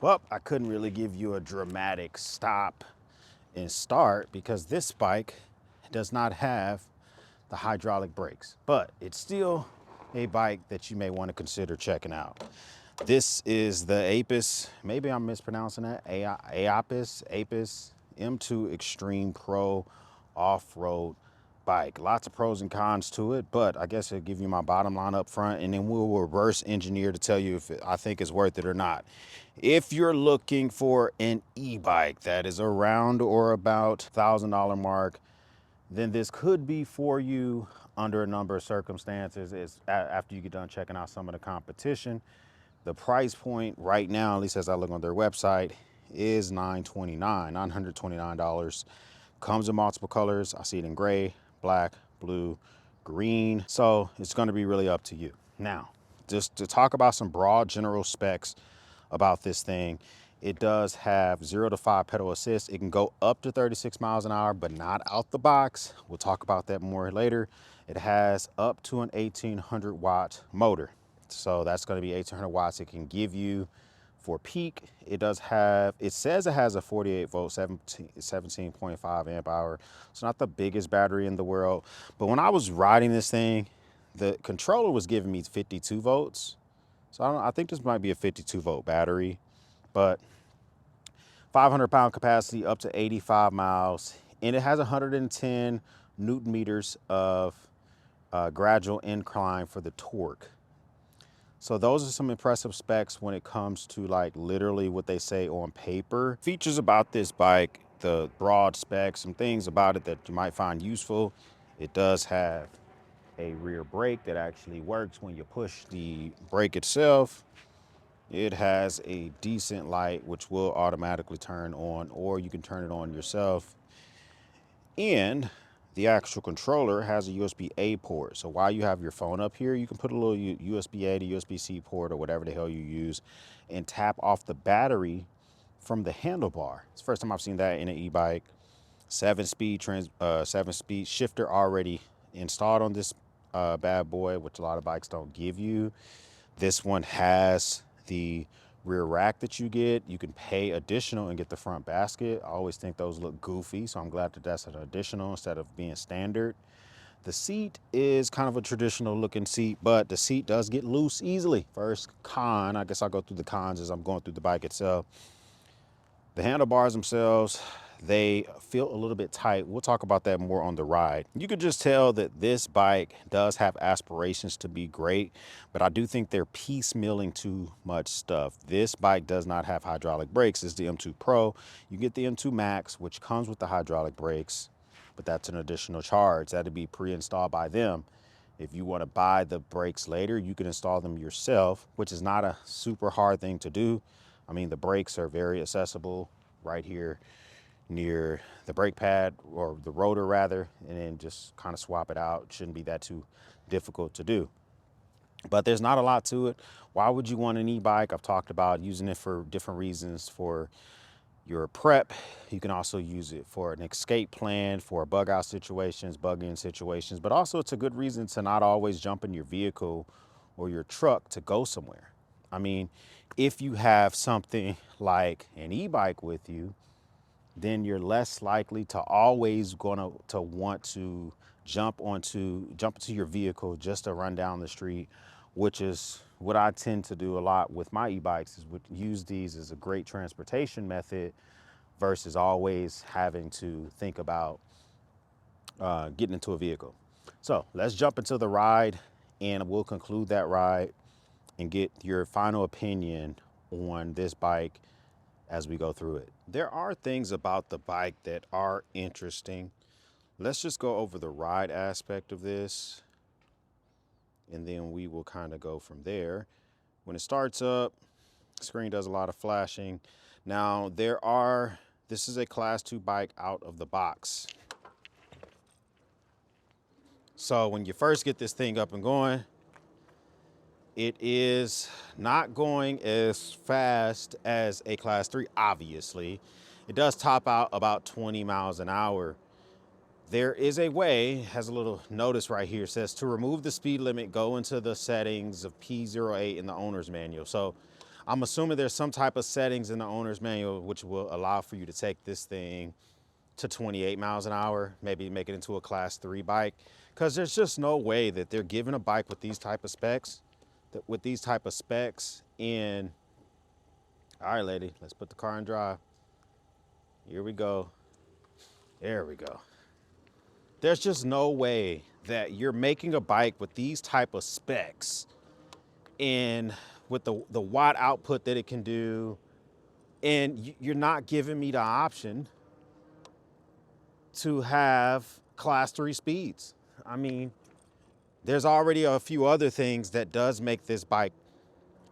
Well, I couldn't really give you a dramatic stop and start because this bike does not have the hydraulic brakes, but it's still a bike that you may want to consider checking out. This is the Aipas, maybe I'm mispronouncing that, Aipas M2 Extreme Pro off-road bike. Lots of pros and cons to it, but I guess I'll give you my bottom line up front, and then we'll reverse engineer to tell you if I think it's worth it or not. If you're looking for an e-bike that is around or about $1,000 mark, then this could be for you under a number of circumstances. It's after you get done checking out some of the competition. The price point right now, at least as I look on their website, is $929. Comes in multiple colors. I see it in gray, black, blue, green. So it's going to be really up to you. Now, just to talk about some broad general specs about this thing, it does have 0 to 5 pedal assist. It can go up to 36 miles an hour, but not out the box. We'll talk about that more later. It has up to an 1800 watt motor. So that's going to be 1800 watts it can give you for peak. It does have, it says it has a 48 volt, 17.5 amp hour. It's not the biggest battery in the world, but when I was riding this thing, the controller was giving me 52 volts. So I think this might be a 52 volt battery, but 500 pound capacity, up to 85 miles. And it has 110 Newton meters of gradual incline for the torque. So those are some impressive specs when it comes to like literally what they say on paper. Features about this bike, the broad specs, some things about it that you might find useful. It does have a rear brake that actually works when you push the brake itself. It has a decent light which will automatically turn on, or you can turn it on yourself. And the actual controller has a USB-A port. So while you have your phone up here, you can put a little USB-A to USB-C port or whatever the hell you use and tap off the battery from the handlebar. It's the first time I've seen that in an e-bike. 7-speed shifter already installed on this bad boy, which a lot of bikes don't give you. This one has the rear rack that you get. You can pay additional and get the front basket. I always think those look goofy, so I'm glad that that's an additional instead of being standard. The seat is kind of a traditional looking seat, but the seat does get loose easily. First con, I guess I'll go through the cons as I'm going through the bike itself. The handlebars themselves, they feel a little bit tight. We'll talk about that more on the ride. You could just tell that this bike does have aspirations to be great, but I do think they're piecemealing too much stuff. This bike does not have hydraulic brakes. It's the M2 Pro. You get the M2 Max, which comes with the hydraulic brakes, but that's an additional charge. That'd be pre-installed by them. If you want to buy the brakes later, you can install them yourself, which is not a super hard thing to do. I mean, the brakes are very accessible right here near the brake pad, or the rotor rather, and then just kind of swap it out. It shouldn't be that too difficult to do. But there's not a lot to it. Why would you want an e-bike? I've talked about using it for different reasons. For your prep, you can also use it for an escape plan, for bug out situations, bug in situations, but also it's a good reason to not always jump in your vehicle or your truck to go somewhere. I mean, if you have something like an e-bike with you, then you're less likely to always to want to jump into your vehicle just to run down the street, which is what I tend to do a lot with my e-bikes, is use these as a great transportation method versus always having to think about getting into a vehicle. So let's jump into the ride, and we'll conclude that ride and get your final opinion on this bike as we go through it. There are things about the bike that are interesting. Let's just go over the ride aspect of this, and then we will kind of go from there. When it starts up, the screen does a lot of flashing. Now this is a class 2 bike out of the box. So when you first get this thing up and going, it is not going as fast as a class 3, obviously. It does top out about 20 miles an hour. There is a way, has a little notice right here, says to remove the speed limit, go into the settings of P08 in the owner's manual. So I'm assuming there's some type of settings in the owner's manual which will allow for you to take this thing to 28 miles an hour, maybe make it into a class 3 bike, because there's just no way that they're giving a bike with these type of specs, in. All right, lady, let's put the car in drive. Here we go. There we go. There's just no way that you're making a bike with these type of specs and with the watt output that it can do, and you're not giving me the option to have class 3 speeds. I mean, there's already a few other things that does make this bike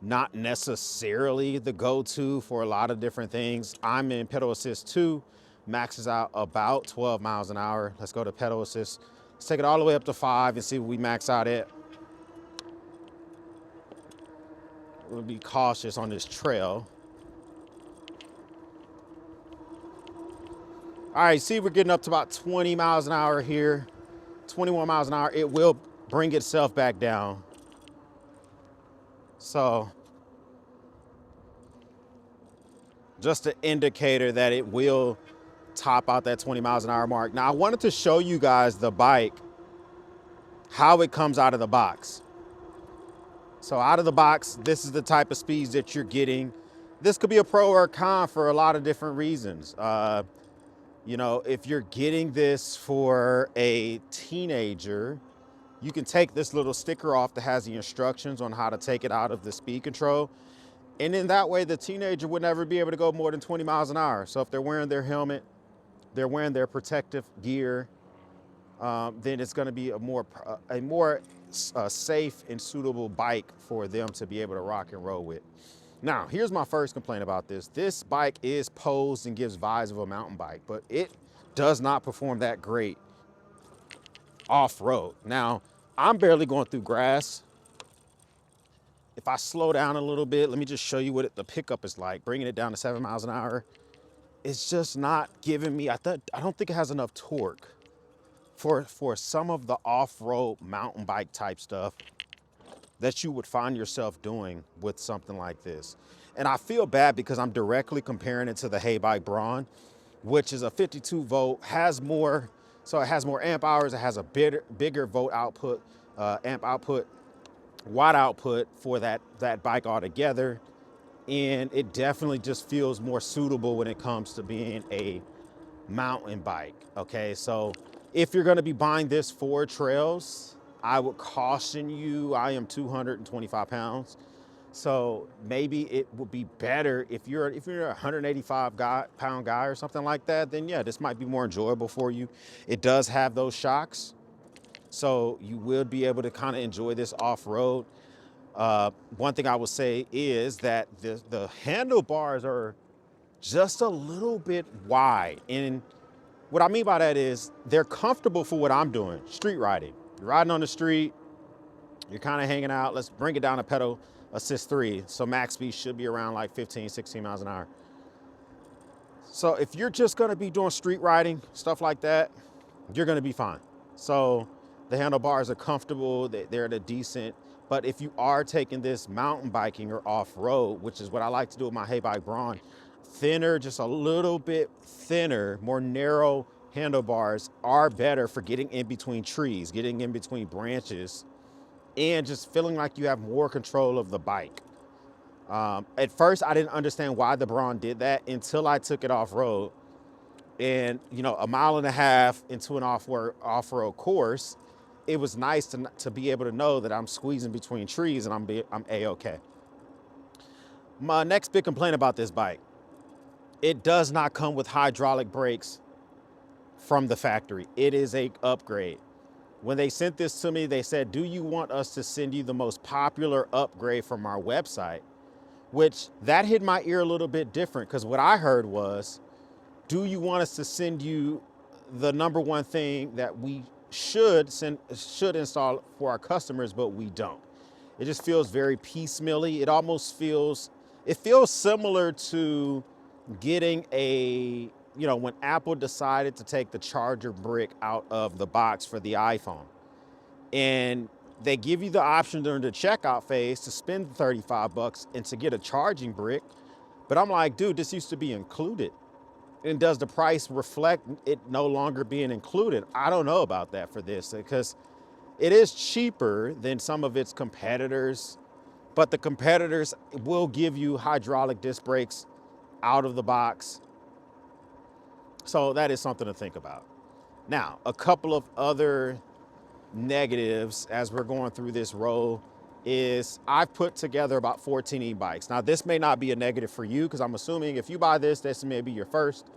not necessarily the go-to for a lot of different things. I'm in pedal assist 2, maxes out about 12 miles an hour. Let's go to pedal assist. Let's take it all the way up to 5 and see what we max out at. We'll be cautious on this trail. All right, see, we're getting up to about 20 miles an hour here, 21 miles an hour. It will bring itself back down. So just an indicator that it will top out that 20 miles an hour mark. Now, I wanted to show you guys the bike, how it comes out of the box. So out of the box, this is the type of speeds that you're getting. This could be a pro or a con for a lot of different reasons. You know, if you're getting this for a teenager, you can take this little sticker off that has the instructions on how to take it out of the speed control. And in that way, the teenager would never be able to go more than 20 miles an hour. So if they're wearing their helmet, they're wearing their protective gear, then it's going to be a more safe and suitable bike for them to be able to rock and roll with. Now, here's my first complaint about this. This bike is posed and gives vibes of a mountain bike, but it does not perform that great off-road. Now, I'm barely going through grass. If I slow down a little bit, let me just show you what the pickup is like, bringing it down to 7 miles an hour. It's just not giving me, I don't think it has enough torque for some of the off-road mountain bike type stuff that you would find yourself doing with something like this. And I feel bad because I'm directly comparing it to the Hay Bike Braun, which is a 52 volt, has more, so it has more amp hours, it has a bigger volt output, amp output, watt output for that bike altogether. And it definitely just feels more suitable when it comes to being a mountain bike, okay? So if you're gonna be buying this for trails, I would caution you, I am 225 pounds. So maybe it would be better if you're a 185 pound guy or something like that, then yeah, this might be more enjoyable for you. It does have those shocks, so you will be able to kind of enjoy this off-road. One thing I would say is that the handlebars are just a little bit wide. And what I mean by that is they're comfortable for what I'm doing, street riding. You're riding on the street, you're kind of hanging out. Let's bring it down to pedal assist 3. So max speed should be around like 15, 16 miles an hour. So if you're just gonna be doing street riding, stuff like that, you're gonna be fine. So the handlebars are comfortable, they're at a decent, but if you are taking this mountain biking or off-road, which is what I like to do with my Hay Bike Braun, thinner, just a little bit thinner, more narrow handlebars are better for getting in between trees, getting in between branches, and just feeling like you have more control of the bike. At first, I didn't understand why the Braun did that until I took it off-road. And, you know, a mile and a half into an off-road course, it was nice to be able to know that I'm squeezing between trees and I'm A-okay. My next big complaint about this bike, it does not come with hydraulic brakes from the factory. It is an upgrade. When they sent this to me, they said, do you want us to send you the most popular upgrade from our website? Which that hit my ear a little bit different, because what I heard was, do you want us to send you the #1 thing that we should install for our customers, but we don't? It just feels very piecemeally. It almost feels similar to getting when Apple decided to take the charger brick out of the box for the iPhone. And They give you the option during the checkout phase to spend 35 bucks and to get a charging brick. But I'm like, dude, this used to be included. And does the price reflect it no longer being included? I don't know about that for this, because it is cheaper than some of its competitors, but the competitors will give you hydraulic disc brakes out of the box. So that is something to think about. Now, a couple of other negatives as we're going through this row is I've put together about 14 e-bikes. Now, this may not be a negative for you, because I'm assuming if you buy this may be your first,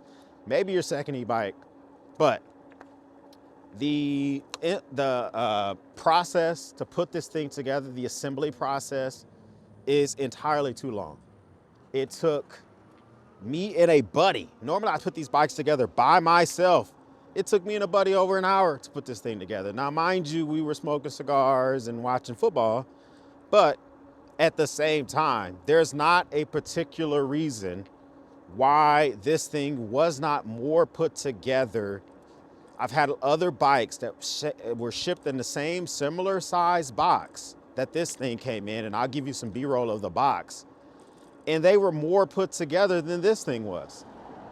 maybe your second e-bike, but the process to put this thing together, the assembly process, is entirely too long. It took me and a buddy. Normally I put these bikes together by myself. It took me and a buddy over an hour to put this thing together. Now, mind you, we were smoking cigars and watching football, but at the same time, there's not a particular reason why this thing was not more put together. I've had other bikes that were shipped in the same similar size box that this thing came in, and I'll give you some B-roll of the box, and they were more put together than this thing was,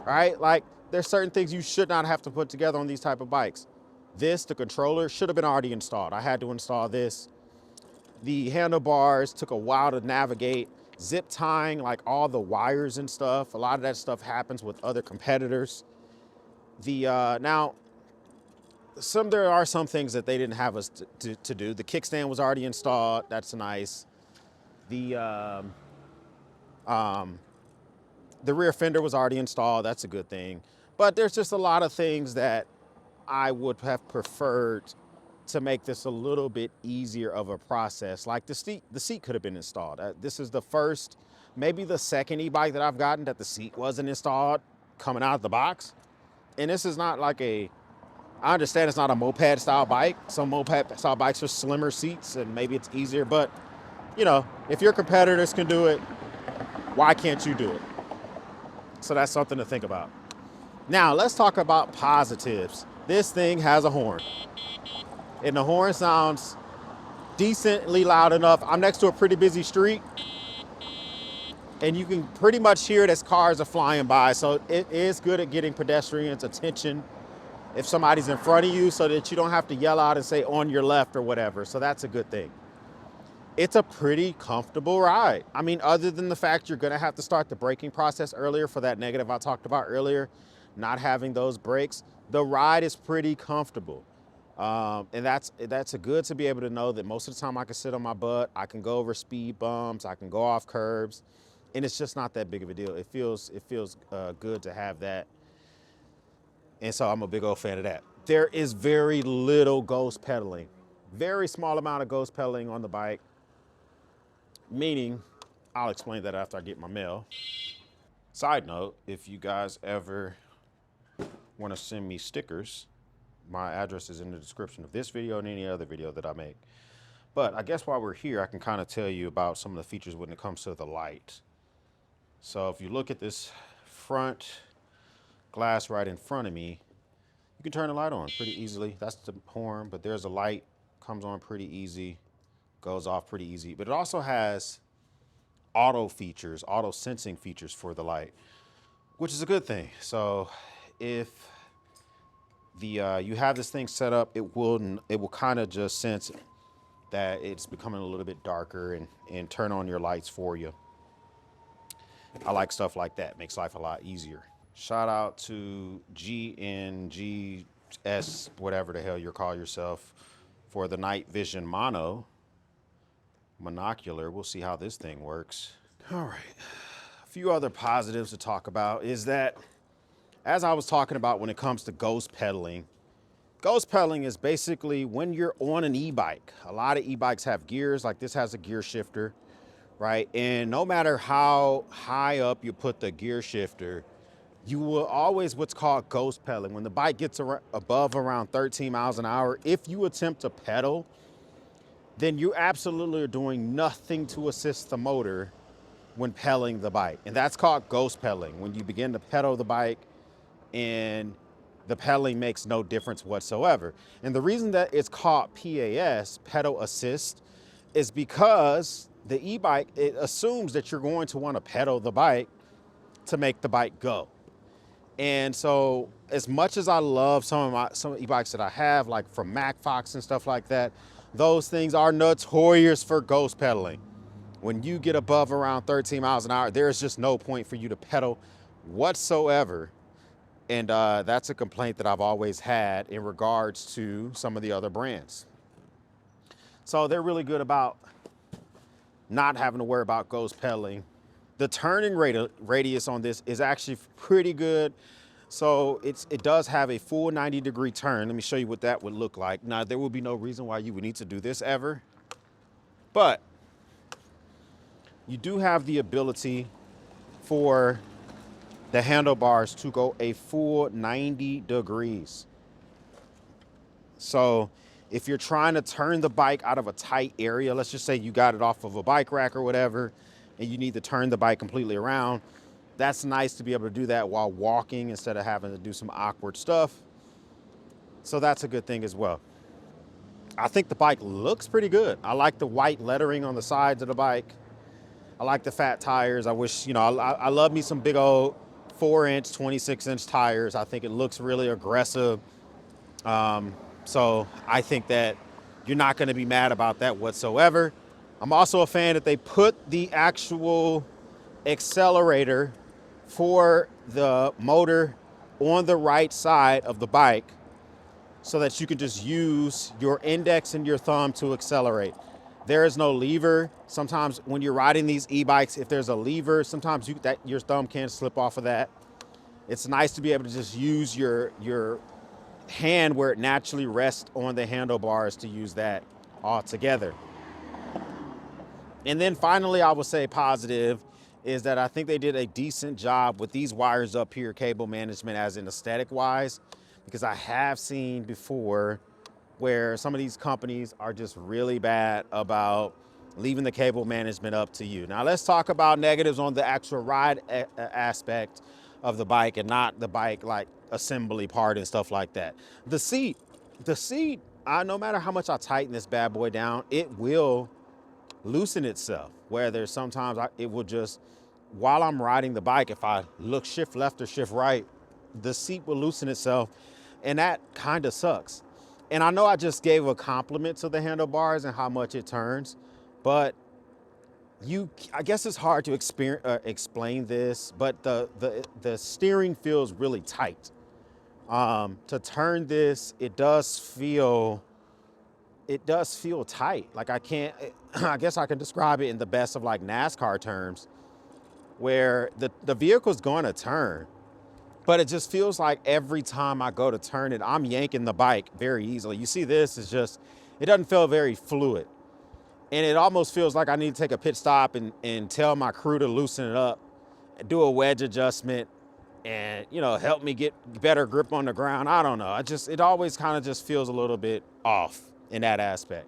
right? Like, there's certain things you should not have to put together on these type of bikes. The controller should have been already installed. I had to install this. The handlebars took a while to navigate. Zip tying, like all the wires and stuff, a lot of that stuff happens with other competitors. Now, there are some things that they didn't have us to do. The kickstand was already installed. That's nice. The rear fender was already installed. That's a good thing. But there's just a lot of things that I would have preferred to make this a little bit easier of a process. Like the seat could have been installed. This is the first, maybe the second e-bike that I've gotten that the seat wasn't installed coming out of the box. And this is not like I understand it's not a moped style bike. Some moped style bikes are slimmer seats and maybe it's easier, but you know, if your competitors can do it, why can't you do it? So that's something to think about. Now, let's talk about positives. This thing has a horn, and the horn sounds decently loud enough. I'm next to a pretty busy street, and you can pretty much hear it as cars are flying by. So it is good at getting pedestrians' attention if somebody's in front of you, so that you don't have to yell out and say on your left or whatever. So that's a good thing. It's a pretty comfortable ride. I mean, other than the fact you're gonna have to start the braking process earlier for that negative I talked about earlier, not having those brakes, the ride is pretty comfortable. And that's good to be able to know that most of the time I can sit on my butt, I can go over speed bumps, I can go off curbs, and it's just not that big of a deal. It feels good to have that. And so I'm a big old fan of that. There is very little ghost pedaling, very small amount of ghost pedaling on the bike. Meaning, I'll explain that after I get my mail. Side note, if you guys ever want to send me stickers, my address is in the description of this video and any other video that I make. But I guess while we're here, I can kind of tell you about some of the features when it comes to the light. So if you look at this front glass right in front of me, you can turn the light on pretty easily. That's the horn, but there's a light, comes on pretty easy, goes off pretty easy. But it also has auto sensing features for the light, which is a good thing. So if you have this thing set up, it will kind of just sense that it's becoming a little bit darker and turn on your lights for you. I like stuff like that. Makes life a lot easier. Shout out to GNGS, whatever the hell you call yourself, for the night vision monocular. We'll see how this thing works. All right. A few other positives to talk about is that, as I was talking about when it comes to ghost pedaling is basically when you're on an e-bike. A lot of e-bikes have gears, like this has a gear shifter, right? And no matter how high up you put the gear shifter, you will always what's called ghost pedaling. When the bike gets above around 13 miles an hour, if you attempt to pedal, then you absolutely are doing nothing to assist the motor when pedaling the bike. And that's called ghost pedaling. When you begin to pedal the bike and the pedaling makes no difference whatsoever. And the reason that it's called PAS, pedal assist, is because the e-bike, it assumes that you're going to want to pedal the bike to make the bike go. And so as much as I love some of e-bikes that I have, like from MacFox and stuff like that, those things are notorious for ghost pedaling. When you get above around 13 miles an hour, there's just no point for you to pedal whatsoever. And that's a complaint that I've always had in regards to some of the other brands. So they're really good about not having to worry about ghost pedaling. The turning radius on this is actually pretty good. So it does have a full 90-degree turn. Let me show you what that would look like. Now, there will be no reason why you would need to do this ever, but you do have the ability for the handlebars to go a full 90 degrees. So if you're trying to turn the bike out of a tight area, let's just say you got it off of a bike rack or whatever, and you need to turn the bike completely around, that's nice to be able to do that while walking instead of having to do some awkward stuff. So that's a good thing as well. I think the bike looks pretty good. I like the white lettering on the sides of the bike. I like the fat tires. I wish, I love me some big old 4-inch, 26-inch tires. I think it looks really aggressive. So I think that you're not going to be mad about that whatsoever. I'm also a fan that they put the actual accelerator for the motor on the right side of the bike so that you can just use your index and your thumb to accelerate. There is no lever. Sometimes when you're riding these e-bikes, if there's a lever, sometimes your thumb can slip off of that. It's nice to be able to just use your hand where it naturally rests on the handlebars to use that all together. And then finally, I would say positive is that I think they did a decent job with these wires up here, cable management as in aesthetic wise, because I have seen before where some of these companies are just really bad about leaving the cable management up to you. Now let's talk about negatives on the actual ride aspect of the bike and not the bike like assembly part and stuff like that. The seat, no matter how much I tighten this bad boy down, it will loosen itself. Where there's sometimes it will just, while I'm riding the bike, if I look shift left or shift right, the seat will loosen itself, and that kind of sucks. And I know I just gave a compliment to the handlebars and how much it turns, but I guess it's hard to explain this, but the steering feels really tight. To turn this, it does feel tight. Like I guess I can describe it in the best of like NASCAR terms, where the vehicle's going to turn, but it just feels like every time I go to turn it, I'm yanking the bike very easily. You see, this is just, it doesn't feel very fluid. And it almost feels like I need to take a pit stop and tell my crew to loosen it up, do a wedge adjustment, and, help me get better grip on the ground. I don't know. It always kind of just feels a little bit off in that aspect.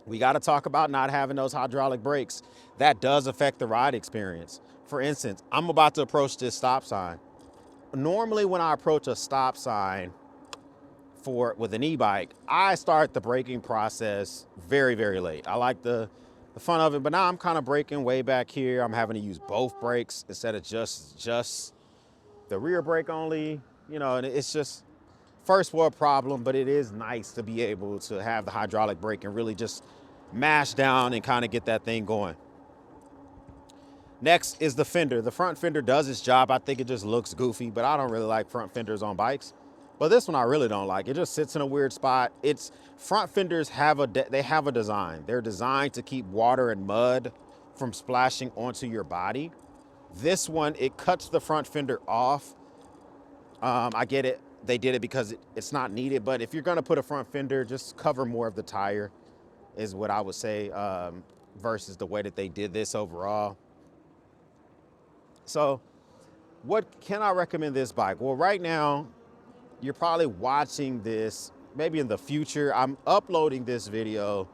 We got to talk about not having those hydraulic brakes. That does affect the ride experience. For instance, I'm about to approach this stop sign. Normally when I approach a stop sign with an e-bike, I start the braking process very, very late. I like the fun of it, but now I'm kind of braking way back here. I'm having to use both brakes instead of just the rear brake only, and it's just first world problem, but it is nice to be able to have the hydraulic brake and really just mash down and kind of get that thing going. Next is the fender. The front fender does its job. I think it just looks goofy, but I don't really like front fenders on bikes. But this one I really don't like. It just sits in a weird spot. Front fenders have a design. They're designed to keep water and mud from splashing onto your body. This one, it cuts the front fender off. I get it. They did it because it's not needed, but if you're gonna put a front fender, just cover more of the tire is what I would say, versus the way that they did this overall. So what can I recommend this bike? Well, right now, you're probably watching this, maybe in the future. I'm uploading this video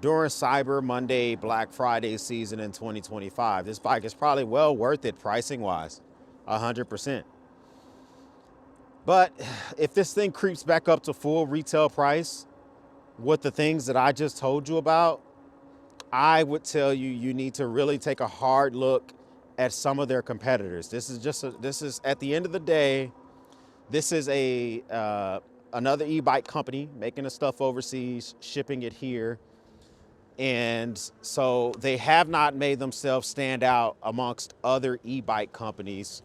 during Cyber Monday, Black Friday season in 2025. This bike is probably well worth it pricing wise, 100%. But if this thing creeps back up to full retail price with the things that I just told you about, I would tell you, you need to really take a hard look at some of their competitors. This is at the end of the day, this is another e-bike company making the stuff overseas, shipping it here. And so they have not made themselves stand out amongst other e-bike companies,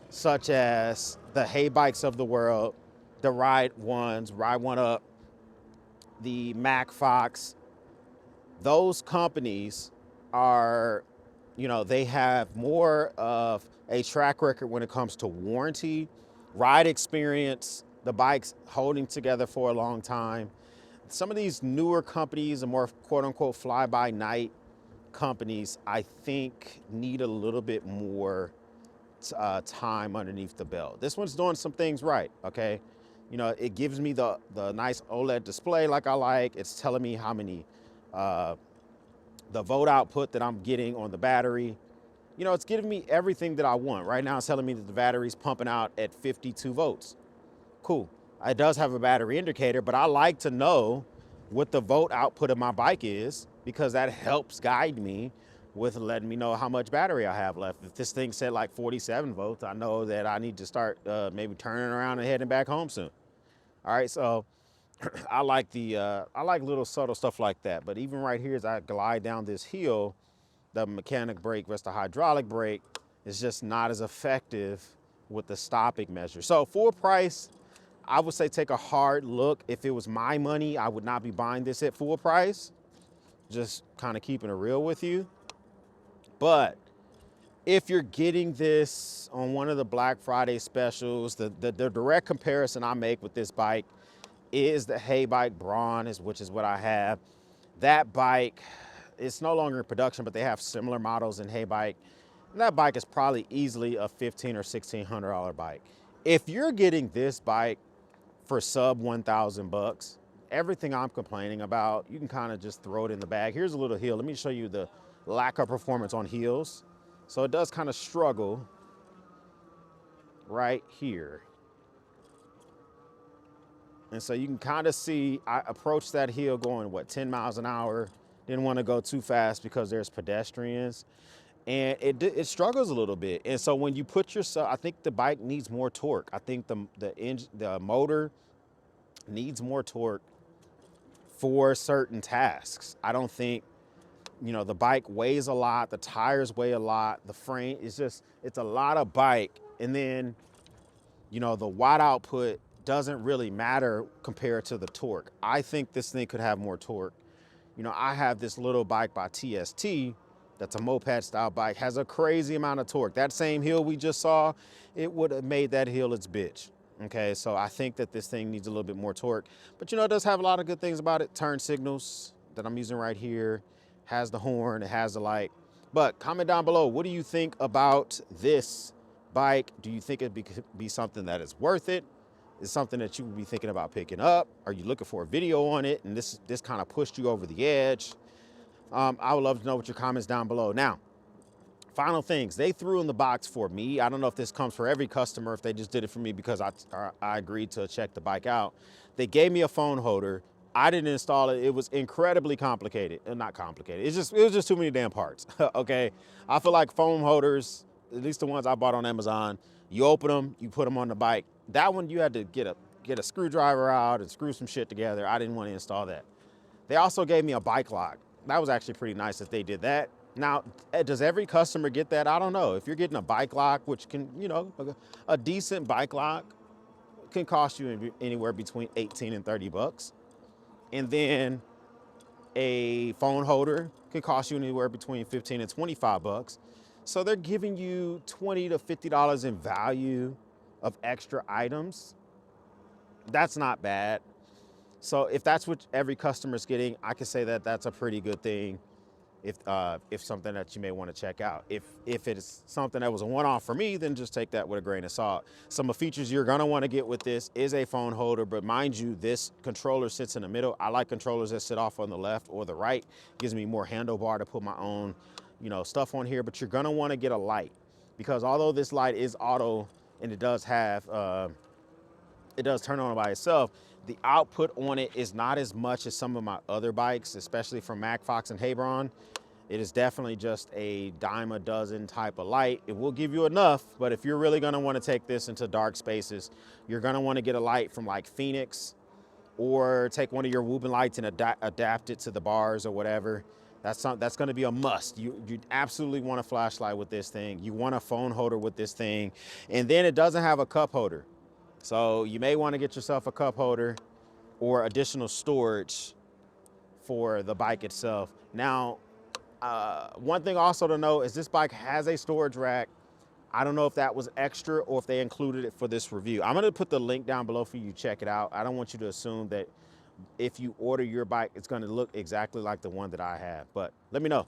such as the Hay Bikes of the world, the Ride One Up, the Mac Fox. Those companies are, they have more of a track record when it comes to warranty, ride experience, the bikes holding together for a long time. Some of these newer companies, the more quote unquote fly by night companies, I think need a little bit more time underneath the belt. This one's doing some things right, okay? It gives me the nice OLED display like I like. It's telling me how many, the volt output that I'm getting on the battery. It's giving me everything that I want. Right now it's telling me that the battery's pumping out at 52 volts. Cool. It does have a battery indicator, but I like to know what the volt output of my bike is because that helps guide me with letting me know how much battery I have left. If this thing said like 47 volts, I know that I need to start maybe turning around and heading back home soon. All right, so I like little subtle stuff like that. But even right here, as I glide down this hill, the mechanic brake versus the hydraulic brake is just not as effective with the stopping measure. So full price, I would say take a hard look. If it was my money, I would not be buying this at full price. Just kind of keeping it real with you. But if you're getting this on one of the Black Friday specials, the direct comparison I make with this bike is the Hay Bike Braun, which is what I have. That bike, it's no longer in production, but they have similar models in Hay Bike. And that bike is probably easily a $1,500 or $1,600 bike. If you're getting this bike for sub 1,000 bucks, everything I'm complaining about, you can kind of just throw it in the bag. Here's a little hill. Let me show you the lack of performance on hills. So it does kind of struggle right here. And so you can kind of see, I approached that hill going, 10 miles an hour. Didn't want to go too fast because there's pedestrians. And it struggles a little bit. And so when you put yourself, I think the bike needs more torque. I think the motor needs more torque for certain tasks. I don't think, the bike weighs a lot, the tires weigh a lot, the frame is it's a lot of bike. And then, the watt output doesn't really matter compared to the torque. I think this thing could have more torque. I have this little bike by TST that's a moped style bike, has a crazy amount of torque. That same hill we just saw, it would have made that hill its bitch. Okay, so I think that this thing needs a little bit more torque. But it does have a lot of good things about it. Turn signals that I'm using right here, has the horn, it has the light. But comment down below, what do you think about this bike? Do you think it'd be something that is worth it? Is something that you would be thinking about picking up? Are you looking for a video on it and this kind of pushed you over the edge? I would love to know what your comments down below. Now, final things they threw in the box for me. I don't know if this comes for every customer, if they just did it for me because I agreed to check the bike out. They gave me a phone holder. I didn't install it. It was incredibly complicated. Not complicated. It was just too many damn parts. Okay. I feel like phone holders, at least the ones I bought on Amazon, you open them, you put them on the bike. That one you had to get a screwdriver out and screw some shit together. I didn't want to install that. They also gave me a bike lock. That was actually pretty nice that they did that. Now, does every customer get that? I don't know. If you're getting a bike lock, which can, a decent bike lock can cost you anywhere between 18 and 30 bucks. And then a phone holder can cost you anywhere between 15 and 25 bucks. So they're giving you $20 to $50 in value of extra items. That's not bad. So if that's what every customer's getting, I can say that that's a pretty good thing. If something that you may want to check out. If it's something that was a one-off for me, then just take that with a grain of salt. Some of the features you're gonna want to get with this is a phone holder, but mind you, this controller sits in the middle. I like controllers that sit off on the left or the right. Gives me more handlebar to put my own, stuff on here. But you're gonna want to get a light because although this light is auto and it does have it does turn on by itself. The output on it is not as much as some of my other bikes, especially from MacFox and Hebron. It is definitely just a dime a dozen type of light. It will give you enough, but if you're really gonna wanna take this into dark spaces, you're gonna wanna get a light from like Phoenix, or take one of your Woobin lights and adapt it to the bars or whatever. That's gonna be a must. You absolutely want a flashlight with this thing. You want a phone holder with this thing. And then it doesn't have a cup holder. So you may wanna get yourself a cup holder or additional storage for the bike itself. Now, one thing also to know is this bike has a storage rack. I don't know if that was extra or if they included it for this review. I'm gonna put the link down below for you to check it out. I don't want you to assume that if you order your bike, it's gonna look exactly like the one that I have, but let me know.